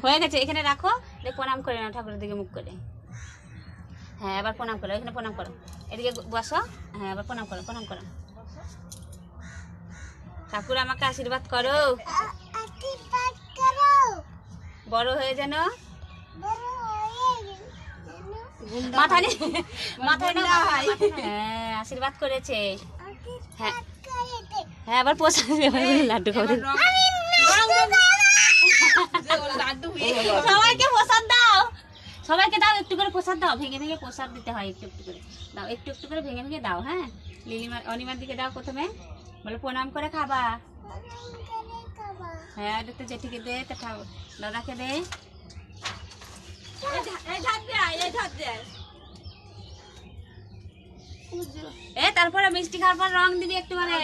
হয়ে গেছে, এখানে রাখো, প্রণাম করে নাও ঠাকুরের দিকে মুখ করে। হ্যাঁ এবার প্রণাম করো, এখানে প্রণাম করো, এদিকে বসো। হ্যাঁ এবার প্রণাম করো, প্রণাম করো। ঠাকুর আমাকে আশীর্বাদ করো, বড় হয়ে যেন মাথায় হ্যাঁ আশীর্বাদ করেছে। হ্যাঁ হ্যাঁ আবার প্রসাদ লাড্ডু খাওয়া, সবাইকে প্রসাদ দাও, সবাইকে দাও, একটু করে প্রসাদ দাও, ভেঙে ভেঙে প্রসাদ দিতে হয়, একটু একটু করে দাও, একটু একটু করে ভেঙে ভেঙে দাও। হ্যাঁ লিলিমার অনিমার দিকে দাও প্রথমে, বলে প্রণাম করে খাবা। হ্যাঁ দেখতে জেঠিকে দে, দাদাকে দে, তারপরে মিষ্টি খাওয়ার পর রং দিবি একটু, মানে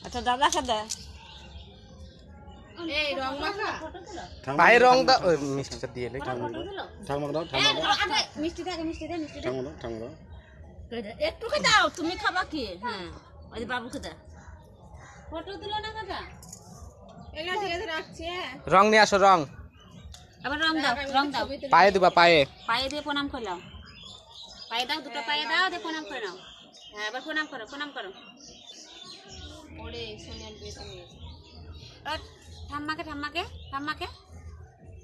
আচ্ছা দাদাকে দে পায়ে রং দাও, মিষ্টিটা দিয়ে লে, মিষ্টি থাকে, মিষ্টি দে, মিষ্টি দে, একটু দাও, তুমি খাবা কি? হ্যাঁ ওই বাবুকে দাও, ফটো তুলো না কাকা, রং নিয়ে আসো, রং আবার রং দাও, রং দাও, পায়ে দিবা, পায়ে পায়ে দিয়ে প্রণাম করলাম, পায়ে দাও, দুটো পায়ে দাও, দিয়ে প্রণাম করে নাও। হ্যাঁ এবার প্রণাম করো, প্রণাম করো, ঠাম্মাকে ঠাম্মাকে ঠাম্মাকে।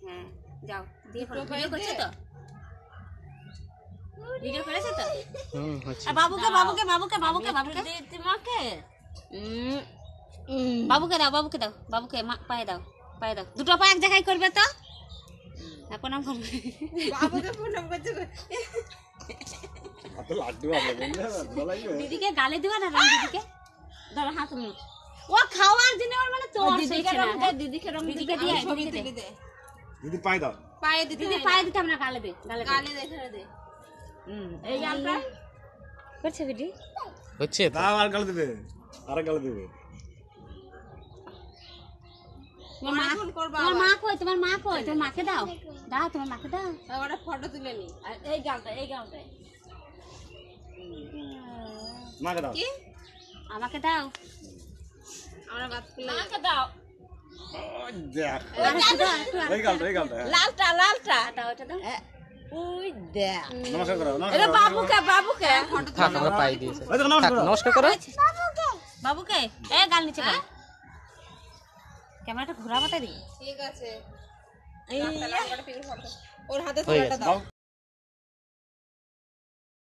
হ্যাঁ যাও দিয়ে ভিডিও করছে তো, ভিডিও করেছে তো। আর বাবুকে বাবুকে বাবুকে বাবুকে বাবুকে তোমাকে বাবুকে দাও, বাবুকে দাও, বাবুকে পায়ে দাও, পায়ে দাও, দুটো পা এক জায়গায় করবে তো। প্রণাম করবে, দিদিকে গালে দিবা না, দিদিকে ধরো হাত মুখ, ও খাওয়ার জন্য ওর মানে তো দিদিকে রং দে, দিদিকে রং, দিদিকে দিয়ে দে, দিদি পায়ে দাও, পায়ে দিতে, দিদি পায়ে দিতে আমরা গালে দে, গালে গালে দেখে দে। এই গালটা করছে বিটি হচ্ছে তো। দাও, আর গালে দেবে, আর গালে দেবে। তোমার মা কই, তোমার মা কই, তোমার মাকে দাও, দাও তোমার মাকে দাও, ওটা ফটো তুলে নি। আর এই গালটা, এই গালটা মাকে দাও, আমাকে দাও, আমরা বাত করলে মাকে দাও, ওই দেখ, আরেকটু দাও, আরেকটু, এই গালটা, এই গালটা, লালটা, লালটা দাও, ওটা দাও। ওই দেখ, নমস্কার করো, এটা নমস্কার করো। বাবুকে, বাবুকে থাক, আমরা পায়ে দিয়েছি, ওই দেখো, নমস্কার থাক, করো। নমস্কার করো। বাবুকে এ গাল নিচে গাল, ক্যামেরাটা ঘোরাবাতে দি। ঠিক আছে। এই ওর হাতে হয়ে থালাটা গেছে। দাও।